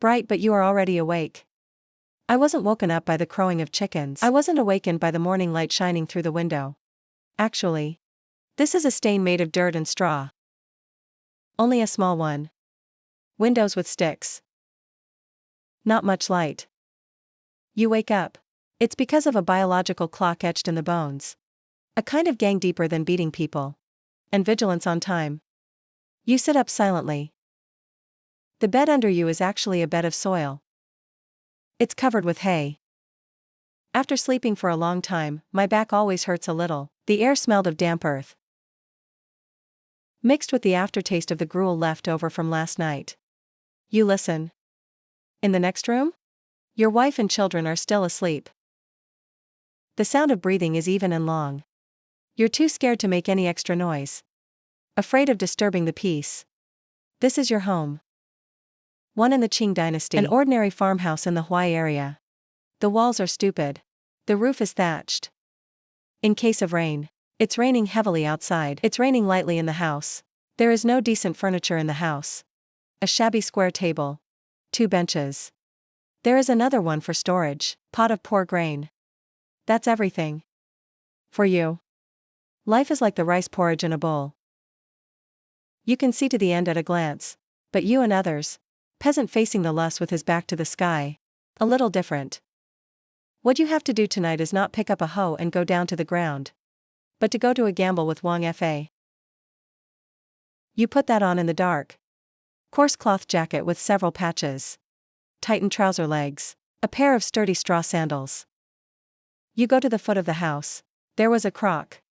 Bright, but you are already awake. I wasn't woken up by the crowing of chickens. I wasn't awakened by the morning light shining through the window. Actually, this is a stain made of dirt and straw. Only a small one. Windows with sticks. Not much light. You wake up. It's because of a biological clock etched in the bones. A kind of gang deeper than beating people. And vigilance on time. You sit up silently. The bed under you is actually a bed of soil. It's covered with hay. After sleeping for a long time, my back always hurts a little. The air smelled of damp earth, mixed with the aftertaste of the gruel left over from last night. You listen. In the next room? Your wife and children are still asleep. The sound of breathing is even and long. You're too scared to make any extra noise. Afraid of disturbing the peace. This is your home. One in the Qing Dynasty. An ordinary farmhouse in the Hawaii area. The walls are stupid. The roof is thatched. In case of rain. It's raining heavily outside. It's raining lightly in the house. There is no decent furniture in the house. A shabby square table. 2 benches. There is another one for storage. Pot of poor grain. That's everything. For you. Life is like the rice porridge in a bowl. You can see to the end at a glance. But you and others. Peasant facing the lus with his back to the sky. A little different. What you have to do tonight is not pick up a hoe and go down to the ground. But to go to a gamble with Wang Fa. You put that on in the dark. Coarse cloth jacket with several patches. Tightened trouser legs. A pair of sturdy straw sandals. You go to the foot of the house. There was a crock.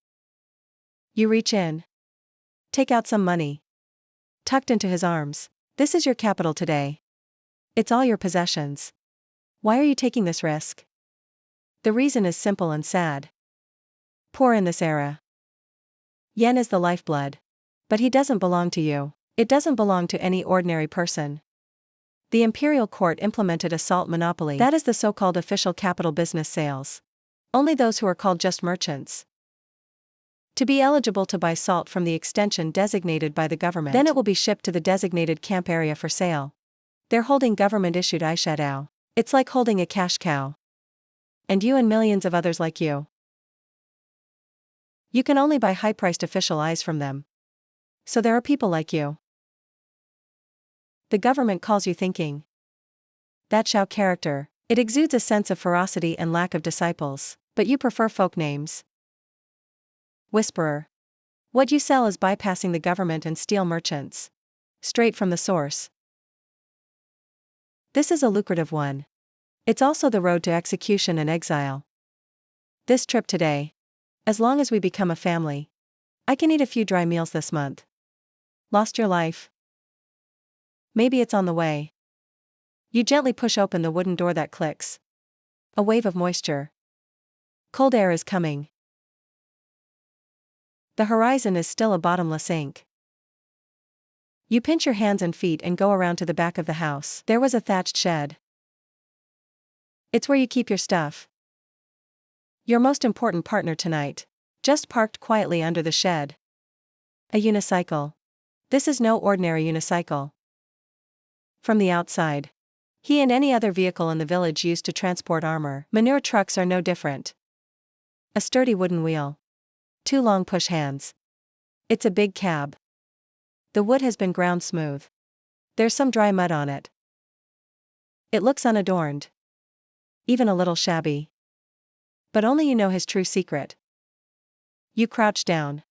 You reach in. Take out some money. Tucked into his arms. This is your capital today. It's all your possessions. Why are you taking this risk? The reason is simple and sad. Poor in this era. Yen is the lifeblood. But he doesn't belong to you. It doesn't belong to any ordinary person. The imperial court implemented a salt monopoly. That is the so-called official capital business sales. Only those who are called just merchants. To be eligible to buy salt from the extension designated by the government. Then it will be shipped to the designated camp area for sale. They're holding government-issued aishadao. It's like holding a cash cow. And you and millions of others like you. You can only buy high-priced official eyes from them. So there are people like you. The government calls you thinking. That Shao character, it exudes a sense of ferocity and lack of disciples, but you prefer folk names. Whisperer. What you sell is bypassing the government and steel merchants. Straight from the source. This is a lucrative one. It's also the road to execution and exile. This trip today. As long as we become a family. I can eat a few dry meals this month. Lost your life? Maybe it's on the way. You gently push open the wooden door that clicks. A wave of moisture. Cold air is coming. The horizon is still a bottomless ink. You pinch your hands and feet and go around to the back of the house. There was a thatched shed. It's where you keep your stuff. Your most important partner tonight. Just parked quietly under the shed. A unicycle. This is no ordinary unicycle. From the outside. He and any other vehicle in the village used to transport armor. Manure trucks are no different. A sturdy wooden wheel. 2 long push hands. It's a big cab. The wood has been ground smooth. There's some dry mud on it. It looks unadorned. Even a little shabby. But only you know his true secret. You crouch down.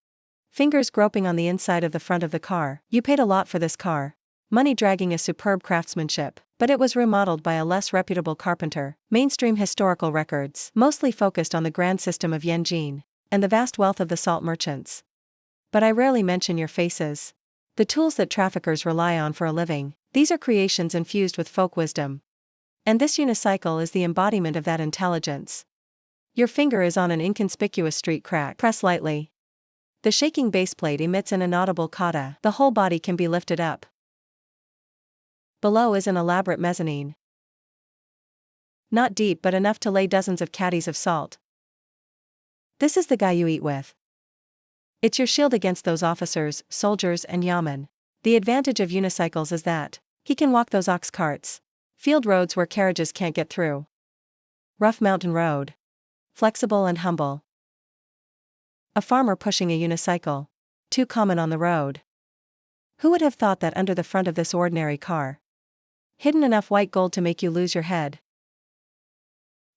Fingers groping on the inside of the front of the car. You paid a lot for this car. Money dragging a superb craftsmanship. But it was remodeled by a less reputable carpenter. Mainstream historical records. Mostly focused on the grand system of Yanjin. And the vast wealth of the salt merchants. But I rarely mention your faces. The tools that traffickers rely on for a living. These are creations infused with folk wisdom. And this unicycle is the embodiment of that intelligence. Your finger is on an inconspicuous street crack. Press lightly. The shaking baseplate emits an inaudible kata. The whole body can be lifted up. Below is an elaborate mezzanine. Not deep but enough to lay dozens of caddies of salt. This is the guy you eat with. It's your shield against those officers, soldiers and yamen. The advantage of unicycles is that he can walk those ox carts. Field roads where carriages can't get through. Rough mountain road. Flexible and humble. A farmer pushing a unicycle. Too common on the road. Who would have thought that under the front of this ordinary car? Hidden enough white gold to make you lose your head.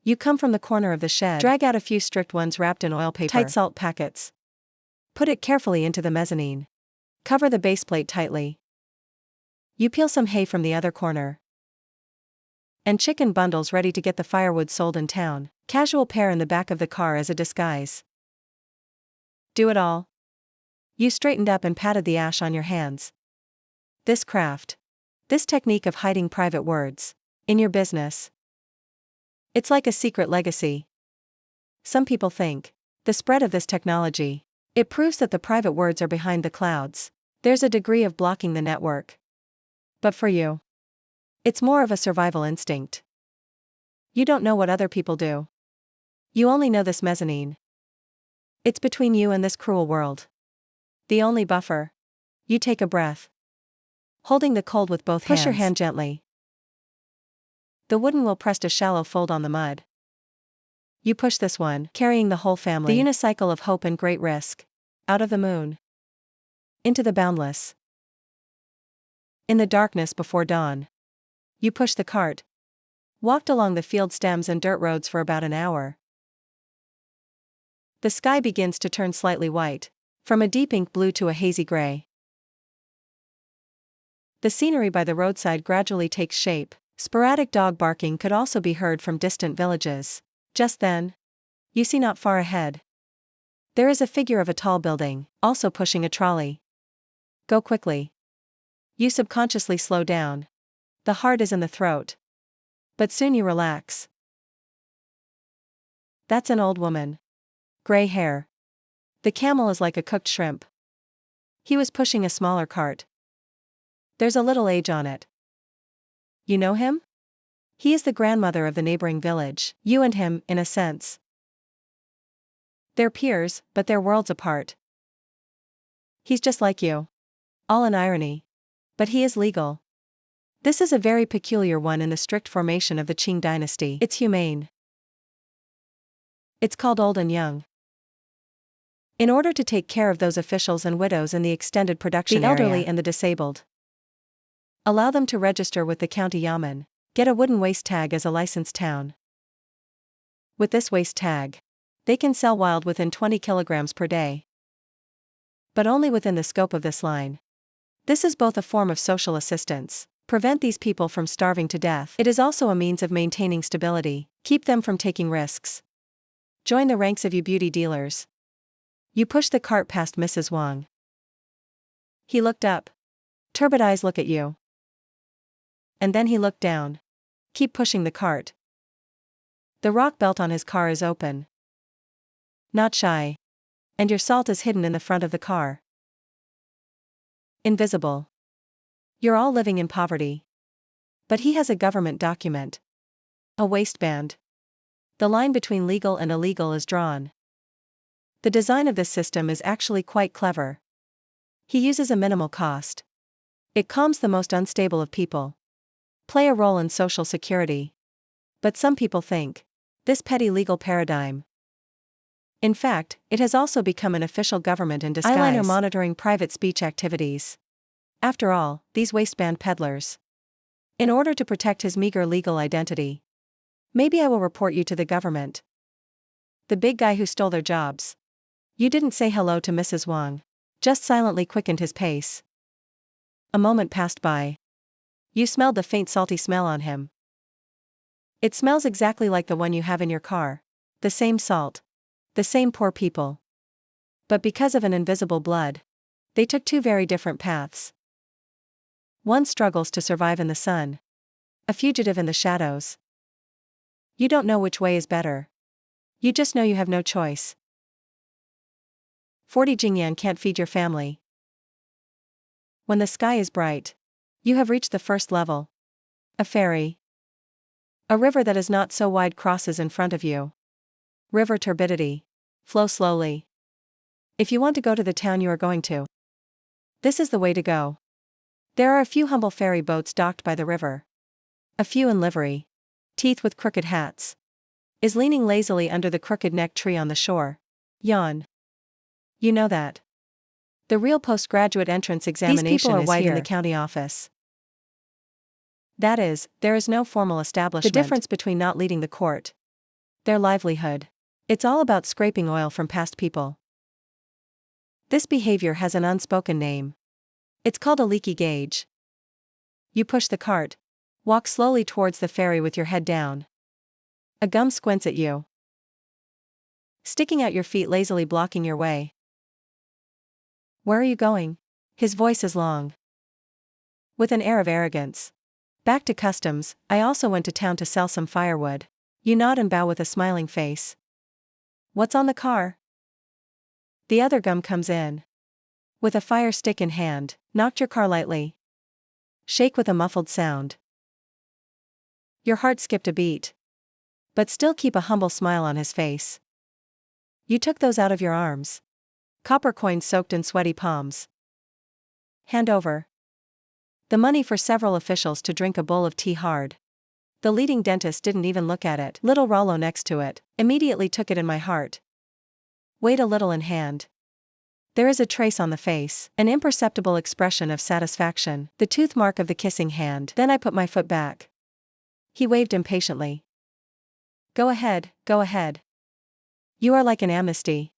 You come from the corner of the shed. Drag out a few strict ones wrapped in oil paper. Tight salt packets. Put it carefully into the mezzanine. Cover the base plate tightly. You peel some hay from the other corner. And chicken bundles ready to get the firewood sold in town. Casual pair in the back of the car as a disguise. Do it all. You straightened up and patted the ash on your hands. This craft. This technique of hiding private words. In your business. It's like a secret legacy. Some people think. The spread of this technology. It proves that the private words are behind the clouds. There's a degree of blocking the network. But for you. It's more of a survival instinct. You don't know what other people do. You only know this mezzanine. It's between you and this cruel world. The only buffer. You take a breath. Holding the cold with both hands. Push your hand gently. The wooden wheel pressed a shallow fold on the mud. You push this one, carrying the whole family. The unicycle of hope and great risk. Out of the moon. Into the boundless. In the darkness before dawn. You push the cart. Walked along the field stems and dirt roads for about an hour. The sky begins to turn slightly white, from a deep ink blue to a hazy gray. The scenery by the roadside gradually takes shape. Sporadic dog barking could also be heard from distant villages. Just then, you see not far ahead. There is a figure of a tall building, also pushing a trolley. Go quickly. You subconsciously slow down. The heart is in the throat. But soon you relax. That's an old woman. Gray hair. The camel is like a cooked shrimp. He was pushing a smaller cart. There's a little age on it. You know him? He is the grandmother of the neighboring village. You and him, in a sense. They're peers, but they're worlds apart. He's just like you. All in irony. But he is legal. This is a very peculiar one in the strict formation of the Qing Dynasty. It's humane. It's called old and young. In order to take care of those officials and widows in the extended production area, the elderly and the disabled. Allow them to register with the county yamen. Get a wooden waste tag as a licensed town. With this waste tag, they can sell wild within 20 kilograms per day. But only within the scope of this line. This is both a form of social assistance. Prevent these people from starving to death. It is also a means of maintaining stability. Keep them from taking risks. Join the ranks of you beauty dealers. You push the cart past Mrs. Wang. He looked up. Turbid eyes look at you. And then he looked down. Keep pushing the cart. The rock belt on his car is open. Not shy. And your salt is hidden in the front of the car. Invisible. You're all living in poverty. But he has a government document. A waistband. The line between legal and illegal is drawn. The design of this system is actually quite clever. He uses a minimal cost. It calms the most unstable of people. Play a role in social security. But some people think. This petty legal paradigm. In fact, it has also become an official government in disguise. Eyeliner monitoring private speech activities. After all, these waistband peddlers. In order to protect his meager legal identity. Maybe I will report you to the government. The big guy who stole their jobs. You didn't say hello to Mrs. Wang. Just silently quickened his pace. A moment passed by. You smelled the faint salty smell on him. It smells exactly like the one you have in your car. The same salt. The same poor people. But because of an invisible blood, they took two very different paths. One struggles to survive in the sun. A fugitive in the shadows. You don't know which way is better. You just know you have no choice. 40 Jingyan can't feed your family. When the sky is bright, you have reached the first level. A ferry. A river that is not so wide crosses in front of you. River turbidity. Flow slowly. If you want to go to the town you are going to, this is the way to go. There are a few humble ferry boats docked by the river. A few in livery. Teeth with crooked hats. Is leaning lazily under the crooked neck tree on the shore. Yawn. You know that. The real postgraduate entrance examination These people are is white here. in the county office. That is, there is no formal establishment. The difference between not leading the court. Their livelihood. It's all about scraping oil from past people. This behavior has an unspoken name. It's called a leaky gauge. You push the cart. Walk slowly towards the ferry with your head down. A gum squints at you, sticking out your feet lazily blocking your way. Where are you going? His voice is long, with an air of arrogance. Back to customs. I also went to town to sell some firewood. You nod and bow with a smiling face. What's on the car? The other gum comes in. With a fire stick in hand, knocked your car lightly. Shake with a muffled sound. Your heart skipped a beat. But still keep a humble smile on his face. You took those out of your arms. Copper coins soaked in sweaty palms. Hand over. The money for several officials to drink a bowl of tea hard. The leading dentist didn't even look at it. Little Rollo next to it, immediately took it in my heart. Wait a little in hand. There is a trace on the face, an imperceptible expression of satisfaction, the tooth mark of the kissing hand. Then I put my foot back. He waved impatiently. Go ahead, go ahead. You are like an amnesty.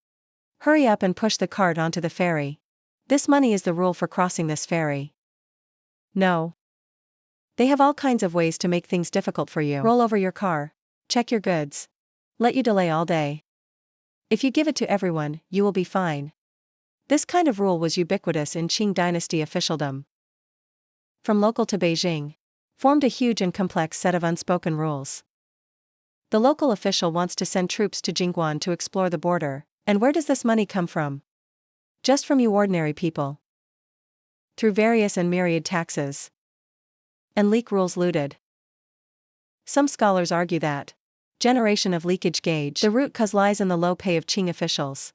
Hurry up and push the cart onto the ferry. This money is the rule for crossing this ferry. No. They have all kinds of ways to make things difficult for you. Roll over your car. Check your goods. Let you delay all day. If you give it to everyone, you will be fine. This kind of rule was ubiquitous in Qing Dynasty officialdom. From local to Beijing, formed a huge and complex set of unspoken rules. The local official wants to send troops to Jingguan to explore the border, and where does this money come from? Just from you ordinary people. Through various and myriad taxes. And leak rules looted. Some scholars argue that generation of leakage gauge, the root cause lies in the low pay of Qing officials.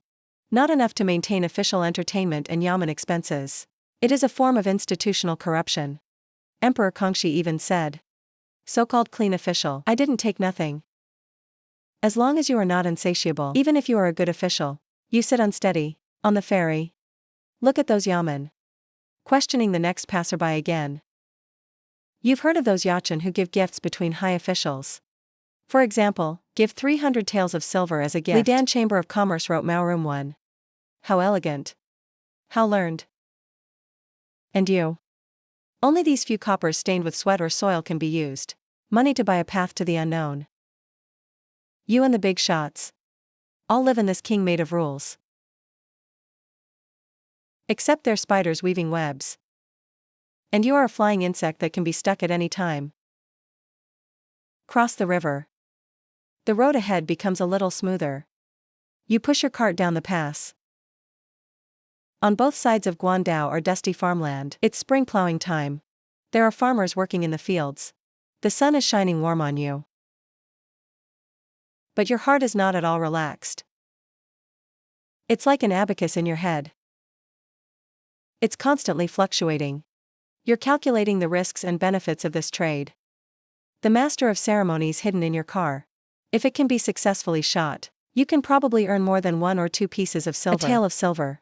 Not enough to maintain official entertainment and yamen expenses. It is a form of institutional corruption. Emperor Kangxi even said. So-called clean official, I didn't take nothing. As long as you are not insatiable, even if you are a good official, you sit unsteady, on the ferry. Look at those yamen. Questioning the next passerby again. You've heard of those yachin who give gifts between high officials. For example, give 300 taels of silver as a gift. Li Dan Chamber of Commerce wrote Maorum 1. How elegant. How learned. And you? Only these few coppers stained with sweat or soil can be used. Money to buy a path to the unknown. You and the big shots. All live in this king made of rules. Except they're spiders weaving webs. And you are a flying insect that can be stuck at any time. Cross the river. The road ahead becomes a little smoother. You push your cart down the pass. On both sides of Guandao are dusty farmland. It's spring plowing time. There are farmers working in the fields. The sun is shining warm on you. But your heart is not at all relaxed. It's like an abacus in your head. It's constantly fluctuating. You're calculating the risks and benefits of this trade. The master of ceremonies hidden in your car. If it can be successfully shot, you can probably earn more than 1 or 2 pieces of silver. A tael of silver.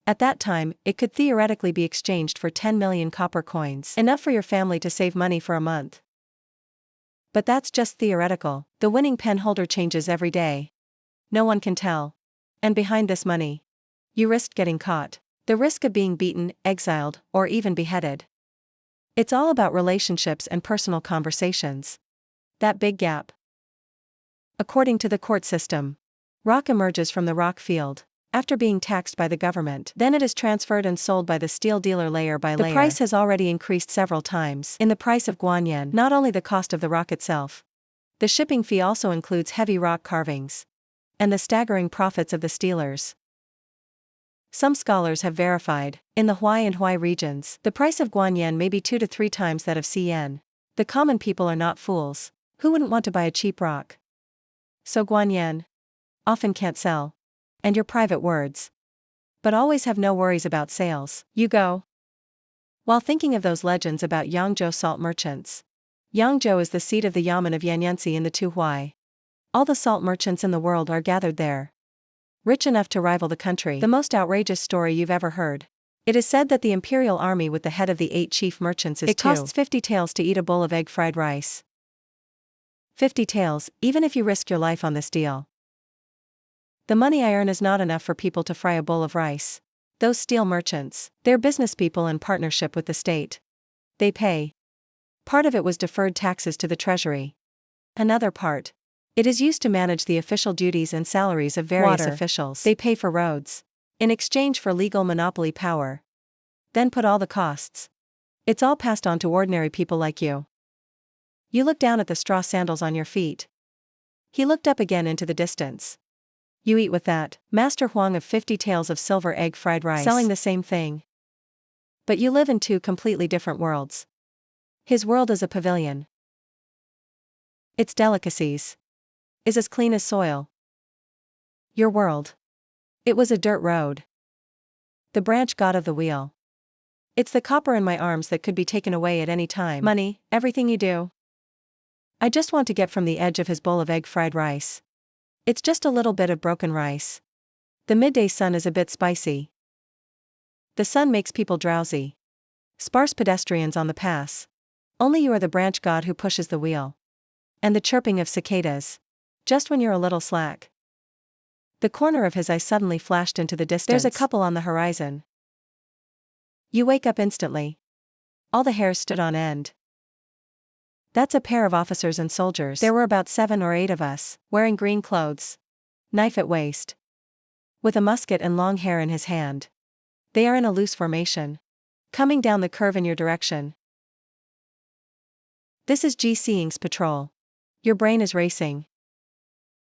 At that time, it could theoretically be exchanged for 10 million copper coins, enough for your family to save money for a month. But that's just theoretical. The winning pen holder changes every day. No one can tell. And behind this money, you risked getting caught. The risk of being beaten, exiled, or even beheaded. It's all about relationships and personal conversations. That big gap. According to the court system, rock emerges from the rock field, after being taxed by the government. Then it is transferred and sold by the steel dealer layer by layer. The price has already increased several times. In the price of guanyen, not only the cost of the rock itself. The shipping fee also includes heavy rock carvings. And the staggering profits of the stealers. Some scholars have verified, in the Huai and Huai regions, the price of guanyen may be 2 to 3 times that of CN. The common people are not fools. Who wouldn't want to buy a cheap rock? So guanyen often can't sell. And your private words. But always have no worries about sales. You go. While thinking of those legends about Yangzhou salt merchants. Yangzhou is the seat of the yamen of Yanyansi in the Tuhui. All the salt merchants in the world are gathered there. Rich enough to rival the country. The most outrageous story you've ever heard. It is said that the imperial army with the head of the 8 chief merchants is It costs 50 taels to eat a bowl of egg fried rice. 50 taels, even if you risk your life on this deal. The money I earn is not enough for people to fry a bowl of rice. Those steel merchants, they're business people in partnership with the state. They pay. Part of it was deferred taxes to the treasury. Another part. It is used to manage the official duties and salaries of various officials. They pay for roads. In exchange for legal monopoly power. Then put all the costs. It's all passed on to ordinary people like you. You look down at the straw sandals on your feet. He looked up again into the distance. You eat with that, Master Huang of 50 taels of silver egg fried rice. Selling the same thing. But you live in 2 completely different worlds. His world is a pavilion. Its delicacies. Is as clean as soil. Your world. It was a dirt road. The branch god of the wheel. It's the copper in my arms that could be taken away at any time. Money, everything you do. I just want to get from the edge of his bowl of egg fried rice. It's just a little bit of broken rice. The midday sun is a bit spicy. The sun makes people drowsy. Sparse pedestrians on the pass. Only you are the branch god who pushes the wheel. And the chirping of cicadas. Just when you're a little slack. The corner of his eye suddenly flashed into the distance. There's a couple on the horizon. You wake up instantly. All the hairs stood on end. That's a pair of officers and soldiers. There were about 7 or 8 of us, wearing green clothes. Knife at waist. With a musket and long hair in his hand. They are in a loose formation. Coming down the curve in your direction. This is Ji Xing's patrol. Your brain is racing.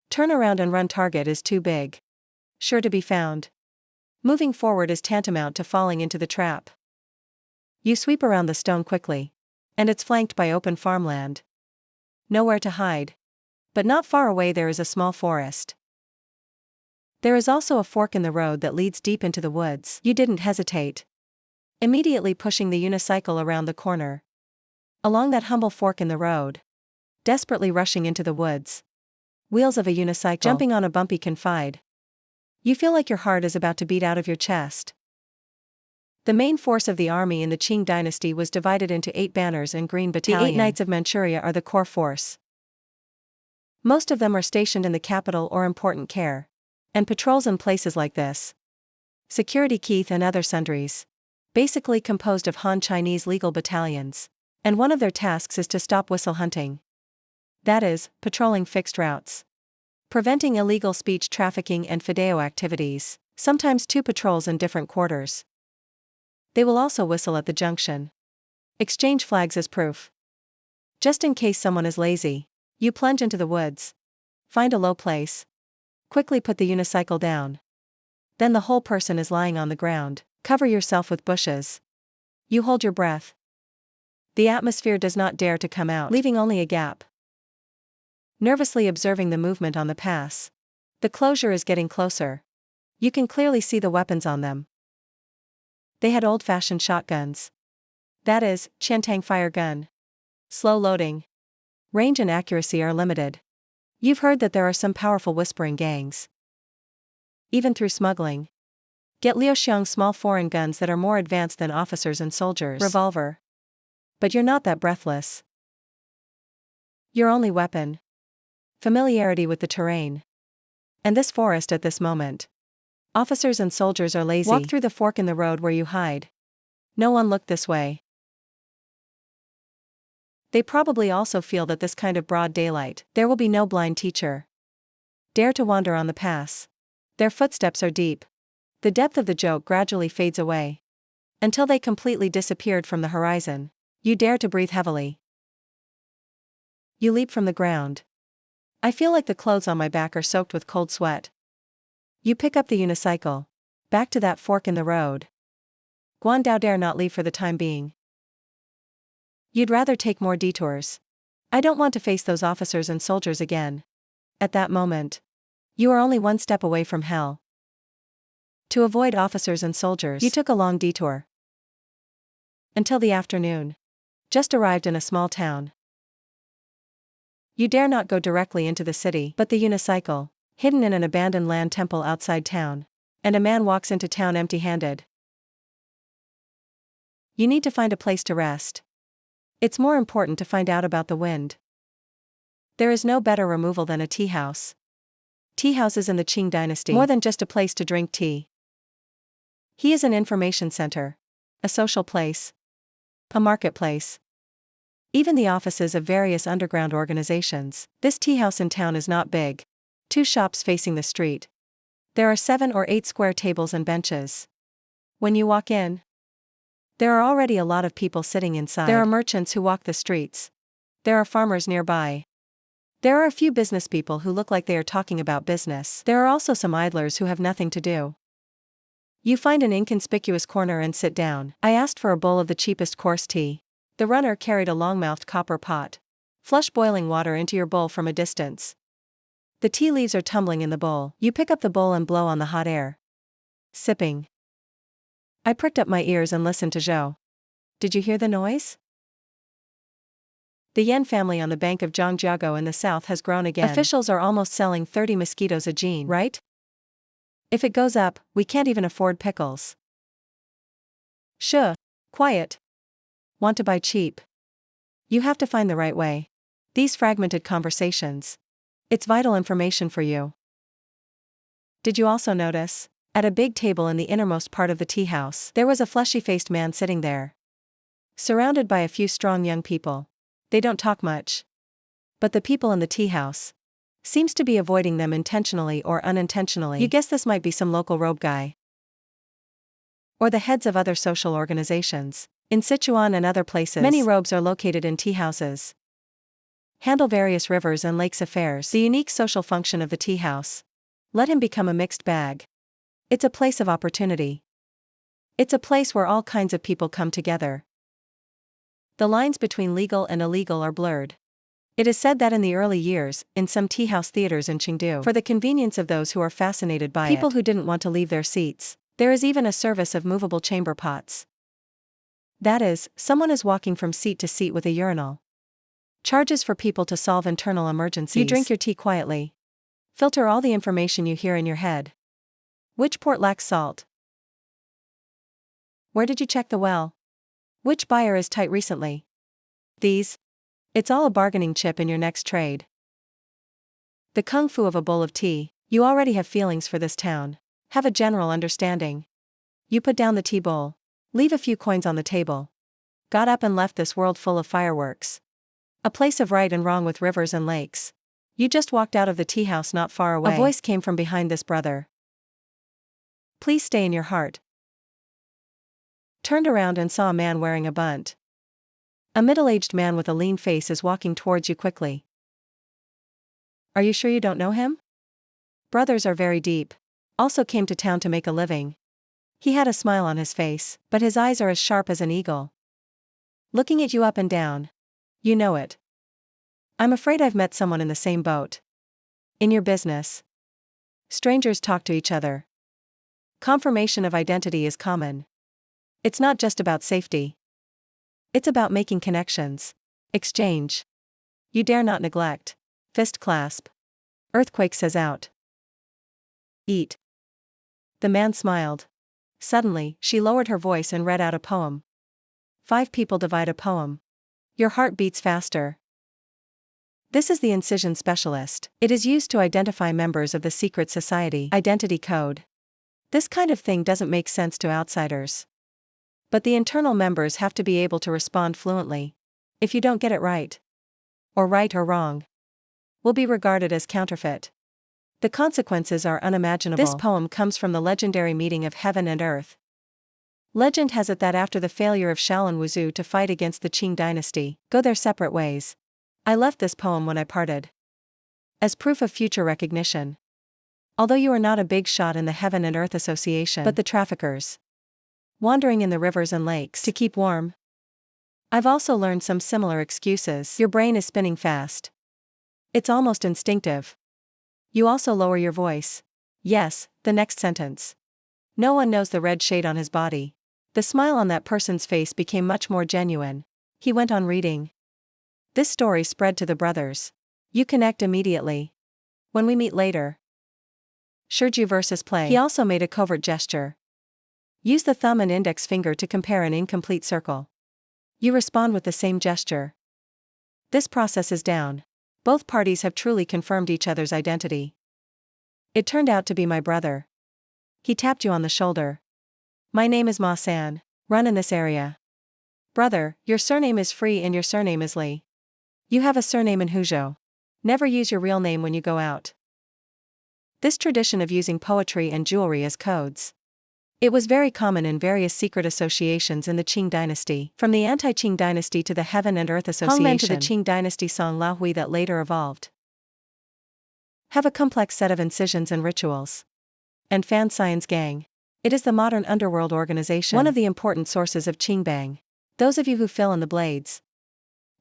Turn around and run, target is too big. Sure to be found. Moving forward is tantamount to falling into the trap. You sweep around the stone quickly. And it's flanked by open farmland. Nowhere to hide. But not far away there is a small forest. There is also a fork in the road that leads deep into the woods. You didn't hesitate. Immediately pushing the unicycle around the corner. Along that humble fork in the road. Desperately rushing into the woods. Wheels of a unicycle. Jumping on a bumpy confide. You feel like your heart is about to beat out of your chest. The main force of the army in the Qing Dynasty was divided into 8 banners and green battalion. The 8 Knights of Manchuria are the core force. Most of them are stationed in the capital or important care. And patrols in places like this. Security Keith and other sundries. Basically composed of Han Chinese legal battalions. And one of their tasks is to stop whistle hunting. That is, patrolling fixed routes. Preventing illegal speech trafficking and fideo activities, sometimes 2 patrols in different quarters. They will also whistle at the junction. Exchange flags as proof. Just in case someone is lazy, you plunge into the woods. Find a low place. Quickly put the unicycle down. Then the whole person is lying on the ground. Cover yourself with bushes. You hold your breath. The atmosphere does not dare to come out, leaving only a gap. Nervously observing the movement on the pass. The closure is getting closer. You can clearly see the weapons on them. They had old-fashioned shotguns. That is, Qiantang fire gun. Slow loading. Range and accuracy are limited. You've heard that there are some powerful whispering gangs. Even through smuggling. Get Liuxiang small foreign guns that are more advanced than officers and soldiers. Revolver. But you're not that breathless. Your only weapon. Familiarity with the terrain. And this forest at this moment. Officers and soldiers are lazy. Walk through the fork in the road where you hide. No one looked this way. They probably also feel that this kind of broad daylight, there will be no blind teacher. Dare to wander on the pass. Their footsteps are deep. The depth of the joke gradually fades away. Until they completely disappeared from the horizon. You dare to breathe heavily. You leap from the ground. I feel like the clothes on my back are soaked with cold sweat. You pick up the unicycle. Back to that fork in the road. Guandao dare not leave for the time being. You'd rather take more detours. I don't want to face those officers and soldiers again. At that moment. You are only 1 step away from hell. To avoid officers and soldiers, you took a long detour. Until the afternoon. Just arrived in a small town. You dare not go directly into the city, but the unicycle, hidden in an abandoned land temple outside town. And a man walks into town empty-handed. You need to find a place to rest. It's more important to find out about the wind. There is no better removal than a tea house. Tea houses in the Qing Dynasty, more than just a place to drink tea. He is an information center, a social place, a marketplace, even the offices of various underground organizations. This tea house in town is not big. 2 shops facing the street. There are 7 or 8 square tables and benches. When you walk in, there are already a lot of people sitting inside. There are merchants who walk the streets. There are farmers nearby. There are a few business people who look like they are talking about business. There are also some idlers who have nothing to do. You find an inconspicuous corner and sit down. I asked for a bowl of the cheapest coarse tea. The runner carried a long-mouthed copper pot. Flush boiling water into your bowl from a distance. The tea leaves are tumbling in the bowl. You pick up the bowl and blow on the hot air. Sipping. I pricked up my ears and listened to Zhou. Did you hear the noise? The Yen family on the bank of Zhangjiago in the south has grown again. Officials are almost selling 30 mosquitoes a gene, right? If it goes up, we can't even afford pickles. Shh. Quiet. Want to buy cheap? You have to find the right way. These fragmented conversations. It's vital information for you. Did you also notice? At a big table in the innermost part of the tea house, there was a fleshy-faced man sitting there. Surrounded by a few strong young people. They don't talk much. But the people in the tea house seems to be avoiding them intentionally or unintentionally. You guess this might be some local robe guy. Or the heads of other social organizations. In Sichuan and other places, many robes are located in tea houses. Handle various rivers and lakes affairs. The unique social function of the tea house. Let him become a mixed bag. It's a place of opportunity. It's a place where all kinds of people come together. The lines between legal and illegal are blurred. It is said that in the early years, in some tea house theaters in Chengdu, for the convenience of those who are fascinated by people who didn't want to leave their seats, there is even a service of movable chamber pots. That is, someone is walking from seat to seat with a urinal. Charges for people to solve internal emergencies. You drink your tea quietly. Filter all the information you hear in your head. Which port lacks salt? Where did you check the well? Which buyer is tight recently? These. It's all a bargaining chip in your next trade. The kung fu of a bowl of tea. You already have feelings for this town. Have a general understanding. You put down the tea bowl. Leave a few coins on the table. Got up and left this world full of fireworks. A place of right and wrong with rivers and lakes. You just walked out of the tea house not far away. A voice came from behind this brother. Please stay in your heart. Turned around and saw a man wearing a bunt. A middle-aged man with a lean face is walking towards you quickly. Are you sure you don't know him? Brothers are very deep. Also came to town to make a living. He had a smile on his face, but his eyes are as sharp as an eagle. Looking at you up and down. You know it. I'm afraid I've met someone in the same boat. In your business. Strangers talk to each other. Confirmation of identity is common. It's not just about safety. It's about making connections. Exchange. You dare not neglect. Fist clasp. Earthquake says out. Eat. The man smiled. Suddenly, she lowered her voice and read out a poem. 5 people divide a poem. Your heart beats faster. This is the incision specialist. It is used to identify members of the secret society. Identity code. This kind of thing doesn't make sense to outsiders. But the internal members have to be able to respond fluently. If you don't get it right, or wrong, will be regarded as counterfeit. The consequences are unimaginable. This poem comes from the legendary meeting of heaven and earth. Legend has it that after the failure of Shaolin Wuzhu to fight against the Qing Dynasty, go their separate ways. I left this poem when I parted. As proof of future recognition. Although you are not a big shot in the Heaven and Earth Association, but the traffickers. Wandering in the rivers and lakes to keep warm. I've also learned some similar excuses. Your brain is spinning fast. It's almost instinctive. You also lower your voice. Yes, the next sentence. No one knows the red shade on his body. The smile on that person's face became much more genuine. He went on reading. This story spread to the brothers. You connect immediately. When we meet later. Shurju versus play. He also made a covert gesture. Use the thumb and index finger to compare an incomplete circle. You respond with the same gesture. This process is down. Both parties have truly confirmed each other's identity. It turned out to be my brother. He tapped you on the shoulder. My name is Ma-san. Run in this area. Brother, your surname is Free and your surname is Lee. You have a surname in Huzhou. Never use your real name when you go out. This tradition of using poetry and jewelry as codes. It was very common in various secret associations in the Qing Dynasty. From the anti-Qing Dynasty to the Heaven and Earth Association to the Qing Dynasty song La Hui that later evolved. Have a complex set of incisions and rituals. And Fan Xian's gang. It is the modern underworld organization. One of the important sources of Qingbang. Those of you who fill in the blades.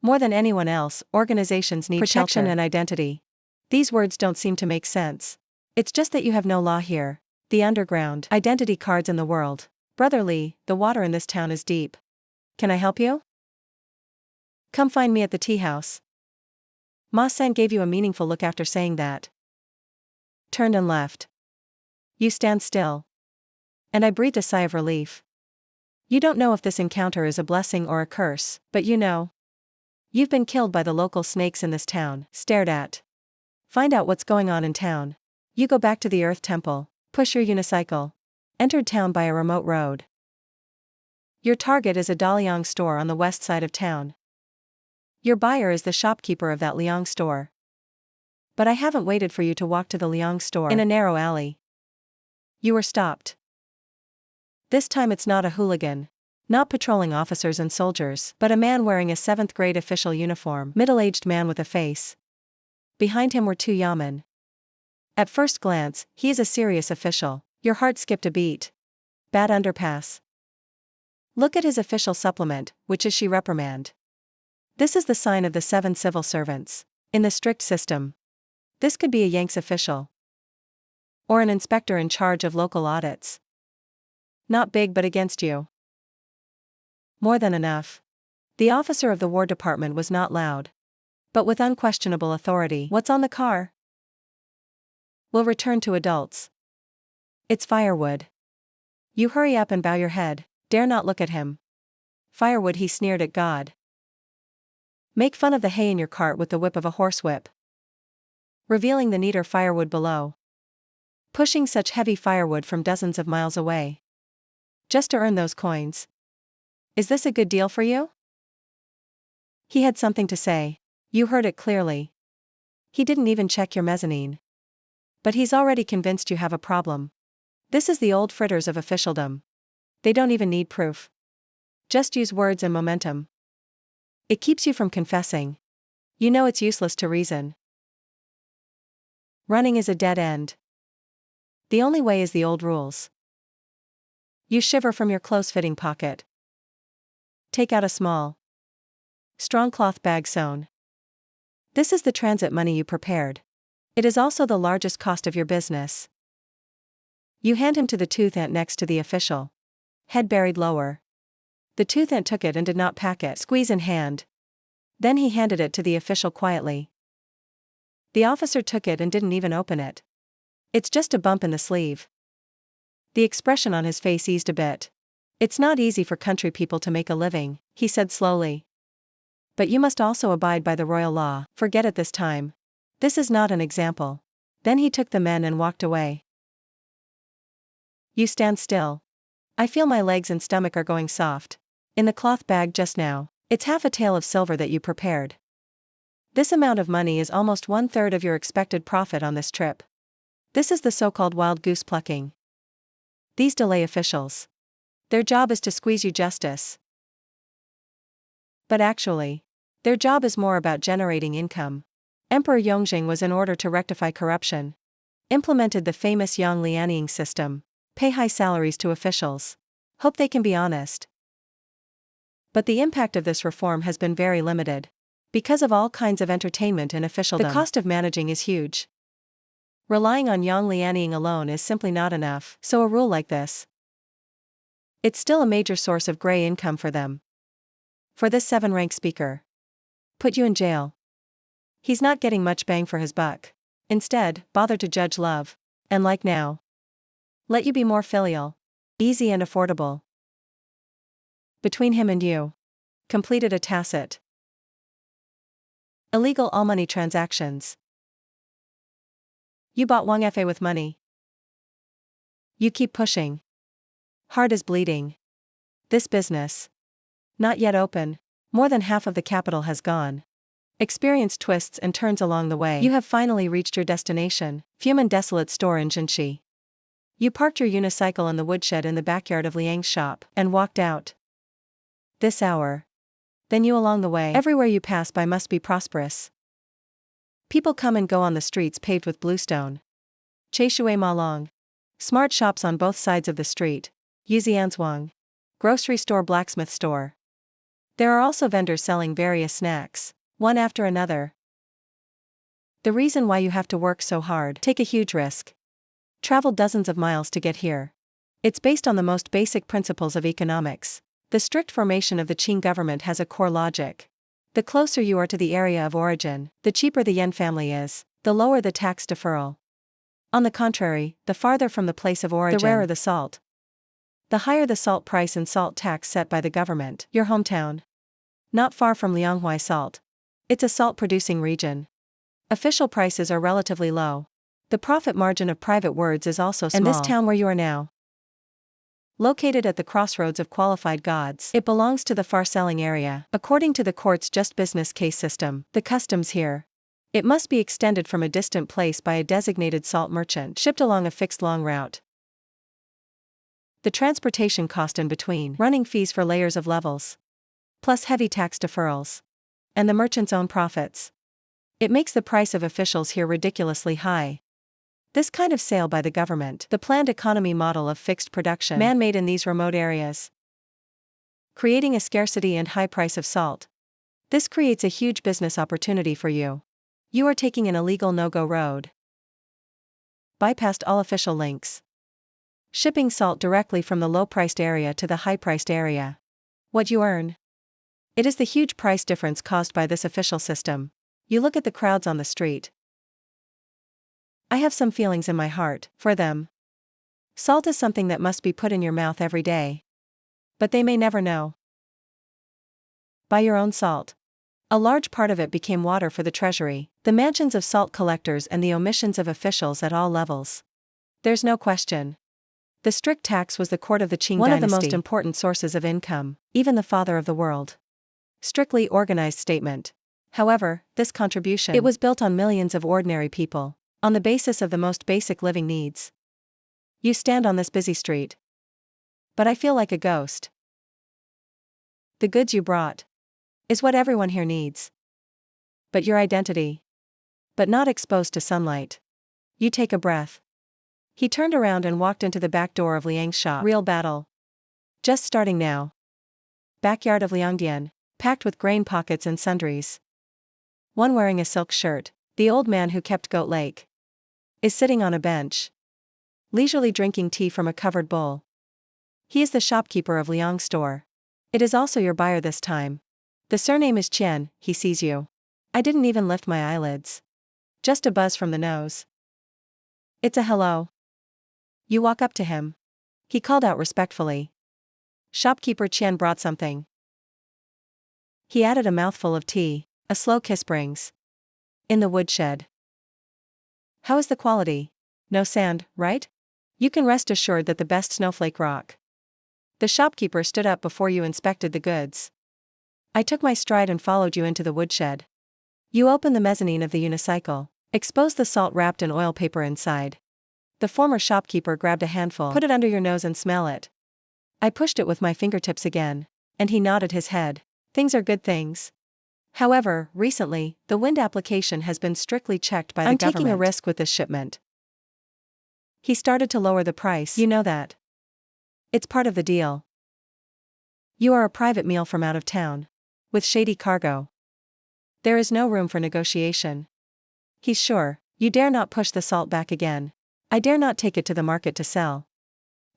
More than anyone else, organizations need protection shelter and identity. These words don't seem to make sense. It's just that you have no law here. The underground identity cards in the world. Brother Lee, the water in this town is deep. Can I help you? Come find me at the tea house. Ma-san gave you a meaningful look after saying that. Turned and left. You stand still. And I breathed a sigh of relief. You don't know if this encounter is a blessing or a curse, but you know. You've been killed by the local snakes in this town, stared at. Find out what's going on in town. You go back to the Earth Temple, push your unicycle. Entered town by a remote road. Your target is a Daliang store on the west side of town. Your buyer is the shopkeeper of that Liang store. But I haven't waited for you to walk to the Liang store in a narrow alley. You were stopped. This time it's not a hooligan. Not patrolling officers and soldiers, but a man wearing a 7th grade official uniform, middle-aged man with a face. Behind him were 2 yamen. At first glance, he is a serious official. Your heart skipped a beat. Bad underpass. Look at his official supplement, which is she reprimand. This is the sign of the 7 civil servants. In the strict system. This could be a Yanks official. Or an inspector in charge of local audits. Not big but against you. More than enough. The officer of the War Department was not loud. But with unquestionable authority. What's on the car? We'll return to adults. It's firewood. You hurry up and bow your head, dare not look at him. Firewood, he sneered at God. Make fun of the hay in your cart with the whip of a horsewhip. Revealing the neater firewood below. Pushing such heavy firewood from dozens of miles away. Just to earn those coins. Is this a good deal for you? He had something to say. You heard it clearly. He didn't even check your mezzanine. But he's already convinced you have a problem. This is the old fritters of officialdom. They don't even need proof. Just use words and momentum. It keeps you from confessing. You know it's useless to reason. Running is a dead end. The only way is the old rules. You shiver from your close-fitting pocket. Take out a small, strong cloth bag sewn. This is the transit money you prepared. It is also the largest cost of your business. You hand him to the tooth ant next to the official. Head buried lower. The tooth ant took it and did not pack it, squeeze in hand. Then he handed it to the official quietly. The officer took it and didn't even open it. It's just a bump in the sleeve. The expression on his face eased a bit. It's not easy for country people to make a living, he said slowly. But you must also abide by the royal law. Forget it this time. This is not an example. Then he took the men and walked away. You stand still. I feel my legs and stomach are going soft. In the cloth bag just now, it's half a tael of silver that you prepared. This amount of money is almost 1/3 of your expected profit on this trip. This is the so-called wild goose plucking. These delay officials. Their job is to squeeze you justice. But actually, their job is more about generating income. Emperor Yongjing was in order to rectify corruption. Implemented the famous Yang Lianying system. Pay high salaries to officials. Hope they can be honest. But the impact of this reform has been very limited. Because of all kinds of entertainment and officialdom, the cost of managing is huge. Relying on Yang Lianying alone is simply not enough, so a rule like this. It's still a major source of gray income for them. For this 7-rank speaker. Put you in jail. He's not getting much bang for his buck. Instead, bother to judge love. And like now. Let you be more filial. Easy and affordable. Between him and you. Completed a tacit. Illegal all money transactions. You bought Wang Fa with money. You keep pushing. Heart is bleeding. This business. Not yet open. More than half of the capital has gone. Experience twists and turns along the way. You have finally reached your destination, fume and desolate store in Jinshi. You parked your unicycle in the woodshed in the backyard of Liang's shop, and walked out. This hour. Then you along the way. Everywhere you pass by must be prosperous. People come and go on the streets paved with bluestone. Cheishui Malong. Smart shops on both sides of the street. Yuzianzhuang. Grocery store, blacksmith store. There are also vendors selling various snacks, one after another. The reason why you have to work so hard, take a huge risk. Travel dozens of miles to get here. It's based on the most basic principles of economics. The strict formation of the Qing government has a core logic. The closer you are to the area of origin, the cheaper the yen family is, the lower the tax deferral. On the contrary, the farther from the place of origin, the rarer the salt. The higher the salt price and salt tax set by the government. Your hometown. Not far from Lianghuai salt. It's a salt-producing region. Official prices are relatively low. The profit margin of private words is also small. And this town where you are now. Located at the crossroads of qualified gods, it belongs to the far-selling area. According to the court's just business case system, the customs here. It must be extended from a distant place by a designated salt merchant, shipped along a fixed long route. The transportation cost in between, running fees for layers of levels, plus heavy tax deferrals, and the merchant's own profits. It makes the price of officials here ridiculously high. This kind of sale by the government, the planned economy model of fixed production, man-made in these remote areas, creating a scarcity and high price of salt. This creates a huge business opportunity for you. You are taking an illegal no-go road. Bypassed all official links. Shipping salt directly from the low-priced area to the high-priced area. What you earn. It is the huge price difference caused by this official system. You look at the crowds on the street. I have some feelings in my heart for them. Salt is something that must be put in your mouth every day. But they may never know. Buy your own salt. A large part of it became water for the treasury, the mansions of salt collectors and the omissions of officials at all levels. There's no question. The strict tax was the court of the Qing Dynasty, one of the most important sources of income, even the father of the world. Strictly organized statement. However, this contribution, it was built on millions of ordinary people, on the basis of the most basic living needs. You stand on this busy street. But I feel like a ghost. The goods you brought is what everyone here needs. But your identity. But not exposed to sunlight. You take a breath. He turned around and walked into the back door of Liang's shop. Real battle. Just starting now. Backyard of Liangdian, packed with grain pockets and sundries. One wearing a silk shirt, the old man who kept Goat Lake, is sitting on a bench, leisurely drinking tea from a covered bowl. He is the shopkeeper of Liang's store. It is also your buyer this time. The surname is Qian. He sees you. I didn't even lift my eyelids. Just a buzz from the nose. It's a hello. You walk up to him. He called out respectfully. Shopkeeper Qian brought something. He added a mouthful of tea. A slow kiss brings. In the woodshed. How is the quality? No sand, right? You can rest assured that the best snowflake rock. The shopkeeper stood up before you inspected the goods. I took my stride and followed you into the woodshed. You opened the mezzanine of the unicycle, exposed the salt wrapped in oil paper inside. The former shopkeeper grabbed a handful, put it under your nose and smell it. I pushed it with my fingertips again, and he nodded his head. Things are good things. However, recently, the wind application has been strictly checked by the government. I'm taking a risk with this shipment. He started to lower the price. You know that. It's part of the deal. You are a private meal from out of town. With shady cargo. There is no room for negotiation. He's sure. You dare not push the salt back again. I dare not take it to the market to sell.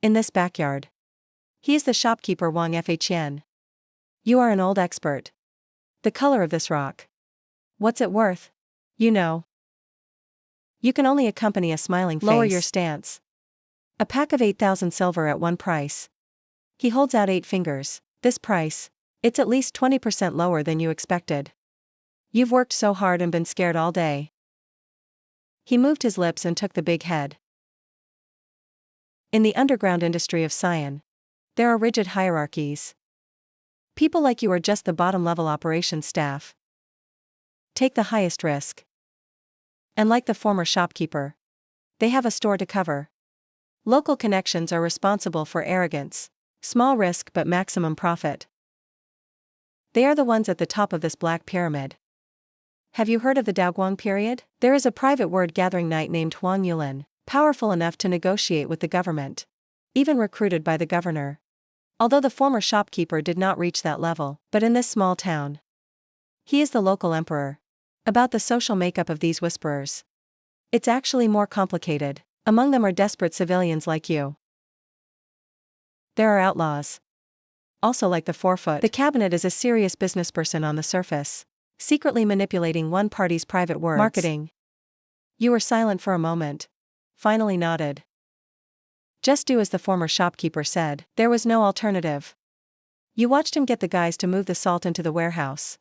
In this backyard. He is the shopkeeper Wang Fa. You are an old expert. The color of this rock. What's it worth? You know. You can only accompany a smiling face. Lower your stance. A pack of 8,000 silver at one price. He holds out 8 fingers. This price. It's at least 20% lower than you expected. You've worked so hard and been scared all day. He moved his lips and took the big head. In the underground industry of Sion, there are rigid hierarchies. People like you are just the bottom-level operations staff. Take the highest risk. And like the former shopkeeper, they have a store to cover. Local connections are responsible for arrogance. Small risk but maximum profit. They are the ones at the top of this black pyramid. Have you heard of the Daoguang period? There is a private word-gathering knight named Huang Yulin, powerful enough to negotiate with the government. Even recruited by the governor. Although the former shopkeeper did not reach that level, but in this small town, he is the local emperor. About the social makeup of these whisperers. It's actually more complicated. Among them are desperate civilians like you. There are outlaws. Also like the forefoot. The cabinet is a serious businessperson on the surface, secretly manipulating one party's private words. Marketing. You were silent for a moment. Finally nodded. Just do as the former shopkeeper said. There was no alternative. You watched him get the guys to move the salt into the warehouse.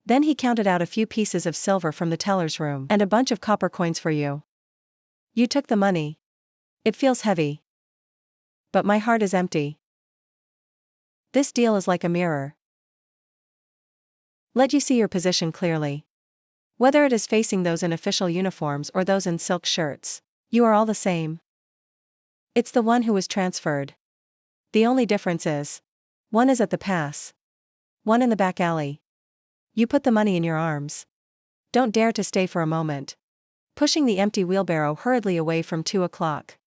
Then he counted out a few pieces of silver from the teller's room and a bunch of copper coins for you. You took the money. It feels heavy. But my heart is empty. This deal is like a mirror. Let you see your position clearly. Whether it is facing those in official uniforms or those in silk shirts, you are all the same. It's the one who was transferred. The only difference is, one is at the pass. One in the back alley. You put the money in your arms. Don't dare to stay for a moment. Pushing the empty wheelbarrow hurriedly away from 2 o'clock.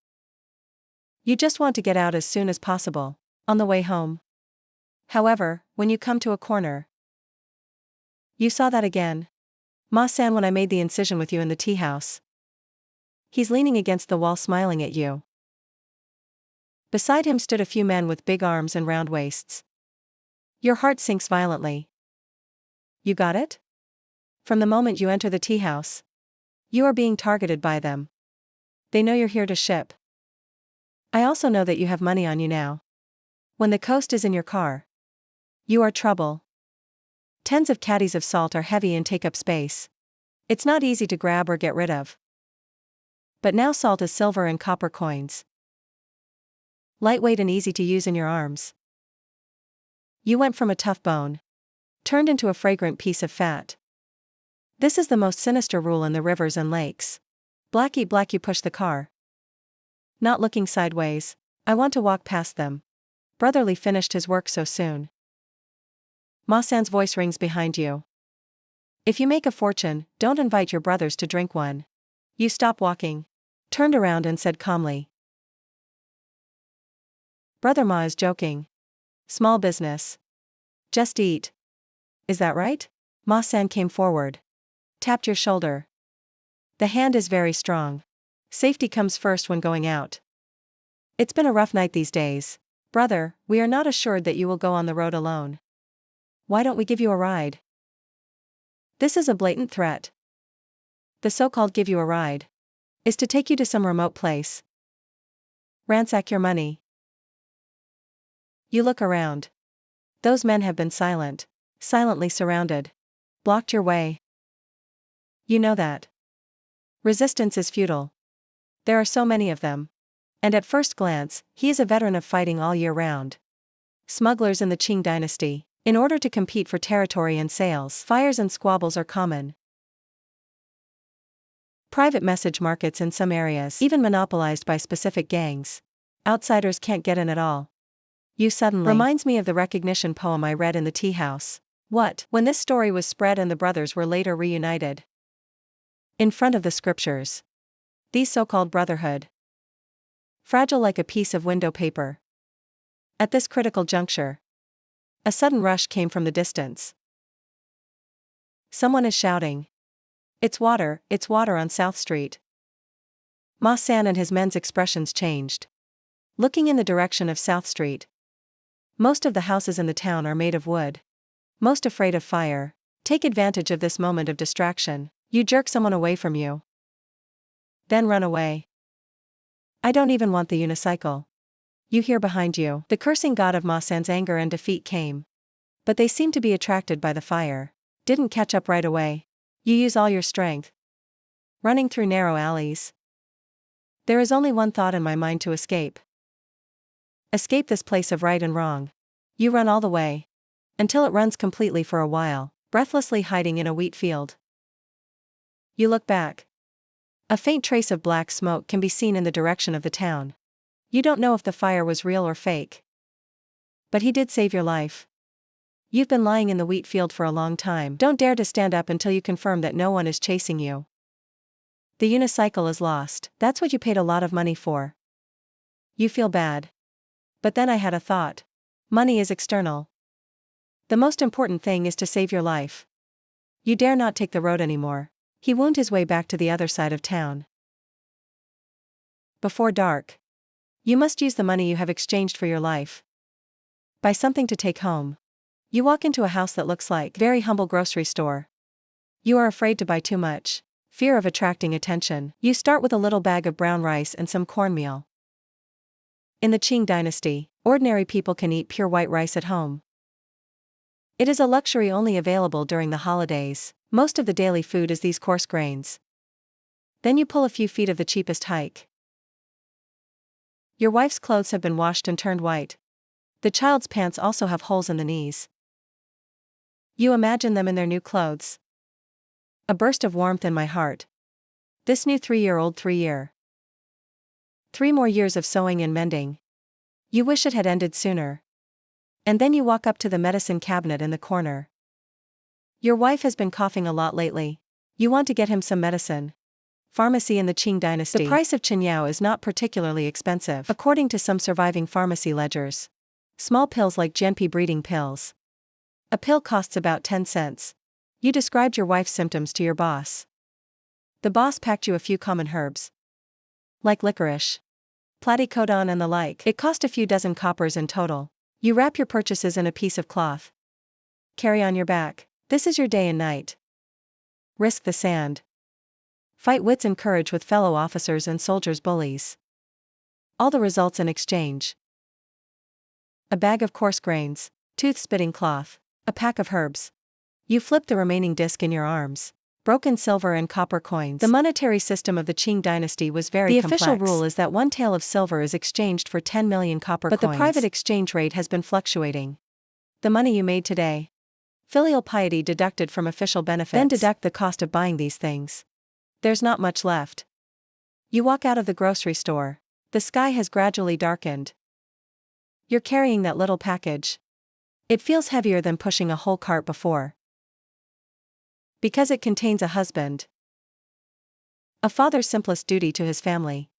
You just want to get out as soon as possible, on the way home. However, when you come to a corner. You saw that again. Ma-san, when I made the incision with you in the tea house. He's leaning against the wall smiling at you. Beside him stood a few men with big arms and round waists. Your heart sinks violently. You got it? From the moment you enter the tea house. You are being targeted by them. They know you're here to ship. I also know that you have money on you now. When the coast is in your car. You are trouble. Tens of caddies of salt are heavy and take up space. It's not easy to grab or get rid of. But now salt is silver and copper coins. Lightweight and easy to use in your arms. You went from a tough bone. Turned into a fragrant piece of fat. This is the most sinister rule in the rivers and lakes. Black eat black. You push the car. Not looking sideways. I want to walk past them. Brotherly finished his work so soon. Ma-san's voice rings behind you. If you make a fortune, don't invite your brothers to drink one. You stop walking. Turned around and said calmly. Brother Ma is joking. Small business. Just eat. Is that right? Ma-san came forward. Tapped your shoulder. The hand is very strong. Safety comes first when going out. It's been a rough night these days. Brother, we are not assured that you will go on the road alone. Why don't we give you a ride? This is a blatant threat. The so-called give you a ride is to take you to some remote place. Ransack your money. You look around. Those men have been silent, silently surrounded. Blocked your way. You know that. Resistance is futile. There are so many of them. And at first glance, he is a veteran of fighting all year round. Smugglers in the Qing Dynasty. In order to compete for territory and sales, fires and squabbles are common. Private message markets in some areas, even monopolized by specific gangs. Outsiders can't get in at all. You suddenly reminds me of the recognition poem I read in the tea house. What? When this story was spread and the brothers were later reunited. In front of the scriptures. These so-called brotherhood. Fragile like a piece of window paper. At this critical juncture. A sudden rush came from the distance. Someone is shouting. It's water on South Street. Ma-san and his men's expressions changed. Looking in the direction of South Street. Most of the houses in the town are made of wood. Most afraid of fire. Take advantage of this moment of distraction. You jerk someone away from you. Then run away. I don't even want the unicycle. You hear behind you. The cursing god of Ma-san's anger and defeat came. But they seemed to be attracted by the fire. Didn't catch up right away. You use all your strength. Running through narrow alleys. There is only one thought in my mind: to escape. Escape this place of right and wrong. You run all the way. Until it runs completely for a while, breathlessly hiding in a wheat field. You look back. A faint trace of black smoke can be seen in the direction of the town. You don't know if the fire was real or fake. But he did save your life. You've been lying in the wheat field for a long time. Don't dare to stand up until you confirm that no one is chasing you. The unicycle is lost. That's what you paid a lot of money for. You feel bad. But then I had a thought. Money is external. The most important thing is to save your life. You dare not take the road anymore. He wound his way back to the other side of town. Before dark. You must use the money you have exchanged for your life. Buy something to take home. You walk into a house that looks like very humble grocery store. You are afraid to buy too much. Fear of attracting attention. You start with a little bag of brown rice and some cornmeal. In the Qing Dynasty, ordinary people can eat pure white rice at home. It is a luxury only available during the holidays. Most of the daily food is these coarse grains. Then you pull a few feet of the cheapest hike. Your wife's clothes have been washed and turned white. The child's pants also have holes in the knees. You imagine them in their new clothes. A burst of warmth in my heart. This new 3-year-old 3 more years of sewing and mending. You wish it had ended sooner. And then you walk up to the medicine cabinet in the corner. Your wife has been coughing a lot lately. You want to get him some medicine. Pharmacy in the Qing Dynasty. The price of Qinyao is not particularly expensive, according to some surviving pharmacy ledgers. Small pills like Genpi breeding pills. A pill costs about 10 cents. You described your wife's symptoms to your boss. The boss packed you a few common herbs. Like licorice, platycodon and the like. It cost a few dozen coppers in total. You wrap your purchases in a piece of cloth. Carry on your back. This is your day and night. Risk the sand. Fight wits and courage with fellow officers and soldiers bullies. All the results in exchange. A bag of coarse grains, tooth-spitting cloth, a pack of herbs. You flip the remaining disc in your arms. Broken silver and copper coins. The monetary system of the Qing Dynasty was very complex. The official rule is that 1 tael of silver is exchanged for 10 million copper coins. But the private exchange rate has been fluctuating. The money you made today. Filial piety deducted from official benefits. Then deduct the cost of buying these things. There's not much left. You walk out of the grocery store. The sky has gradually darkened. You're carrying that little package. It feels heavier than pushing a whole cart before. Because it contains a husband. A father's simplest duty to his family.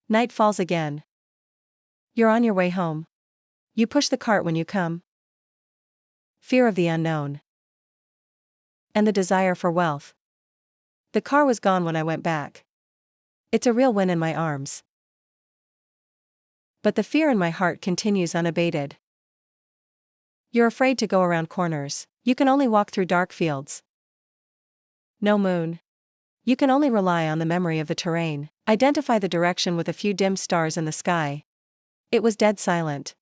Night falls again. You're on your way home. You push the cart when you come. Fear of the unknown. And the desire for wealth. The car was gone when I went back. It's a real win in my arms. But the fear in my heart continues unabated. You're afraid to go around corners. You can only walk through dark fields. No moon. You can only rely on the memory of the terrain. Identify the direction with a few dim stars in the sky. It was dead silent.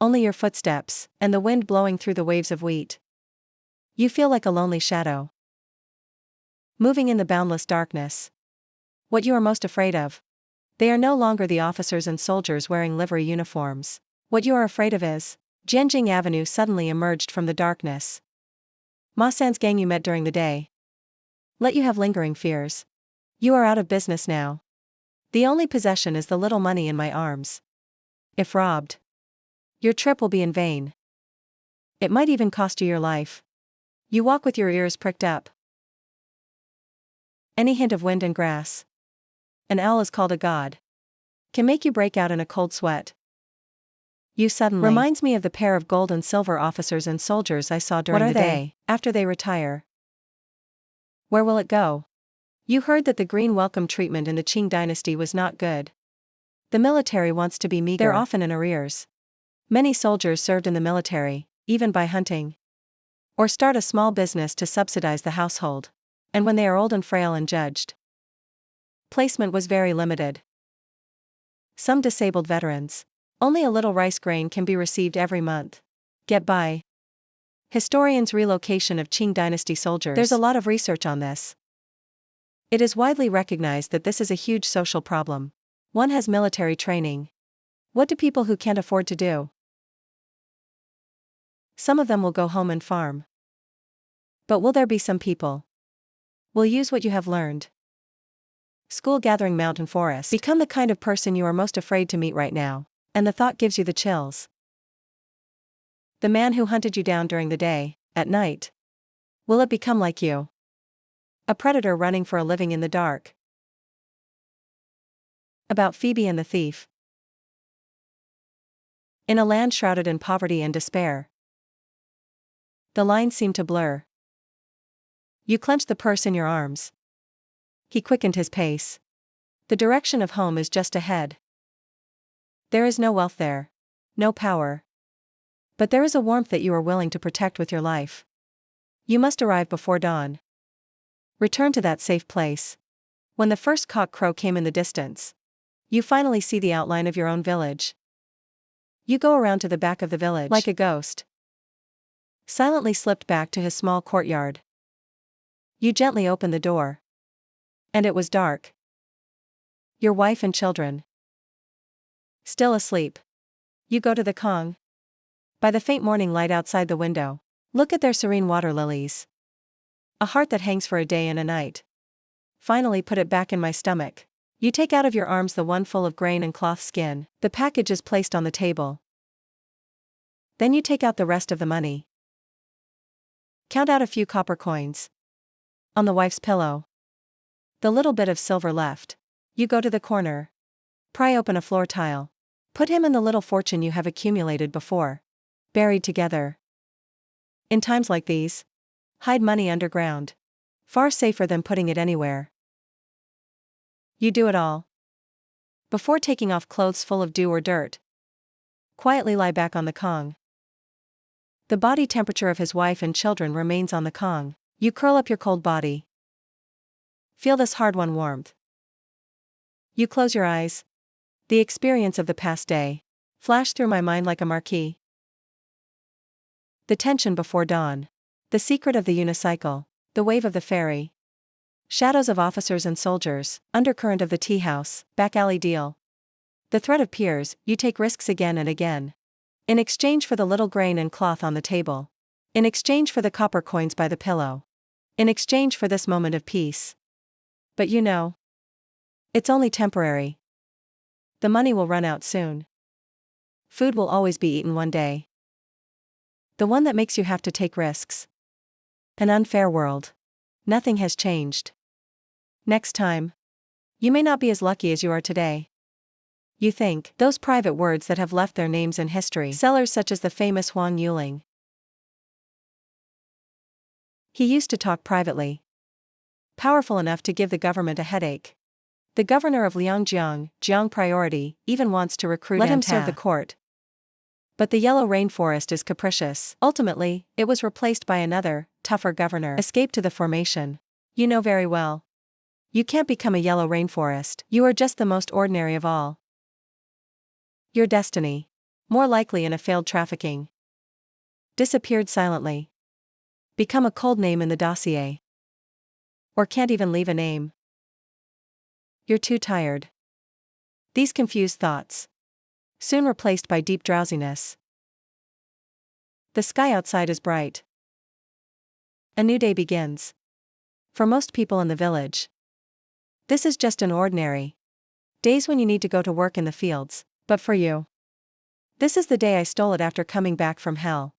Only your footsteps, and the wind blowing through the waves of wheat. You feel like a lonely shadow. Moving in the boundless darkness. What you are most afraid of. They are no longer the officers and soldiers wearing livery uniforms. What you are afraid of is, Jianjing Avenue suddenly emerged from the darkness. Ma-san's gang you met during the day. Let you have lingering fears. You are out of business now. The only possession is the little money in my arms. If robbed, your trip will be in vain. It might even cost you your life. You walk with your ears pricked up. Any hint of wind and grass. An owl is called a god. Can make you break out in a cold sweat. You suddenly reminds me of the pair of gold and silver officers and soldiers I saw during the day, after they retire. Where will it go? You heard that the green welcome treatment in the Qing Dynasty was not good. The military wants to be meager. They're often in arrears. Many soldiers served in the military, even by hunting. or start a small business to subsidize the household. And when they are old and frail and judged, placement was very limited. Some disabled veterans. Only a little rice grain can be received every month. Get by. Historians' relocation of Qing Dynasty soldiers. There's a lot of research on this. It is widely recognized that this is a huge social problem. One has military training. What do people who can't afford to do? Some of them will go home and farm. But will there be some people? Will use what you have learned. School gathering mountain forest. Become the kind of person you are most afraid to meet right now, and the thought gives you the chills. The man who hunted you down during the day, at night. Will it become like you? A predator running for a living in the dark. About Phoebe and the thief. In a land shrouded in poverty and despair. The lines seemed to blur. You clenched the purse in your arms. He quickened his pace. The direction of home is just ahead. There is no wealth there. No power. But there is a warmth that you are willing to protect with your life. You must arrive before dawn. Return to that safe place. When the first cock crow came in the distance, you finally see the outline of your own village. You go around to the back of the village like a ghost. Silently slipped back to his small courtyard. You gently opened the door. And it was dark. Your wife and children. Still asleep. You go to the Kong. By the faint morning light outside the window, look at their serene water lilies. A heart that hangs for a day and a night. Finally put it back in my stomach. You take out of your arms the one full of grain and cloth skin. The package is placed on the table. Then you take out the rest of the money. Count out a few copper coins. On the wife's pillow. The little bit of silver left. You go to the corner. Pry open a floor tile. Put him and the little fortune you have accumulated before. Buried together. In times like these, hide money underground. Far safer than putting it anywhere. You do it all. Before taking off clothes full of dew or dirt. Quietly lie back on the Kong. The body temperature of his wife and children remains on the Kong. You curl up your cold body. Feel this hard-won warmth. You close your eyes. The experience of the past day flashed through my mind like a marquee. The tension before dawn. The secret of the unicycle. The wave of the ferry. Shadows of officers and soldiers. Undercurrent of the tea house. Back alley deal. The threat of peers. You take risks again and again. In exchange for the little grain and cloth on the table. In exchange for the copper coins by the pillow. In exchange for this moment of peace. But you know, it's only temporary. The money will run out soon. Food will always be eaten one day. The one that makes you have to take risks. An unfair world. Nothing has changed. Next time, you may not be as lucky as you are today. You think, those private words that have left their names in history. Sellers such as the famous Huang Yuling. He used to talk privately. Powerful enough to give the government a headache. The governor of Liangjiang, Jiang Priority, even wants to recruit Let him serve the court. But the yellow rainforest is capricious. Ultimately, it was replaced by another, tougher governor. Escape to the formation. You know very well. You can't become a yellow rainforest. You are just the most ordinary of all. Your destiny. More likely in a failed trafficking. Disappeared silently. Become a cold name in the dossier. Or can't even leave a name. You're too tired. These confused thoughts. Soon replaced by deep drowsiness. The sky outside is bright. A new day begins. For most people in the village. This is just an ordinary days when you need to go to work in the fields, but for you. This is the day I stole it after coming back from hell.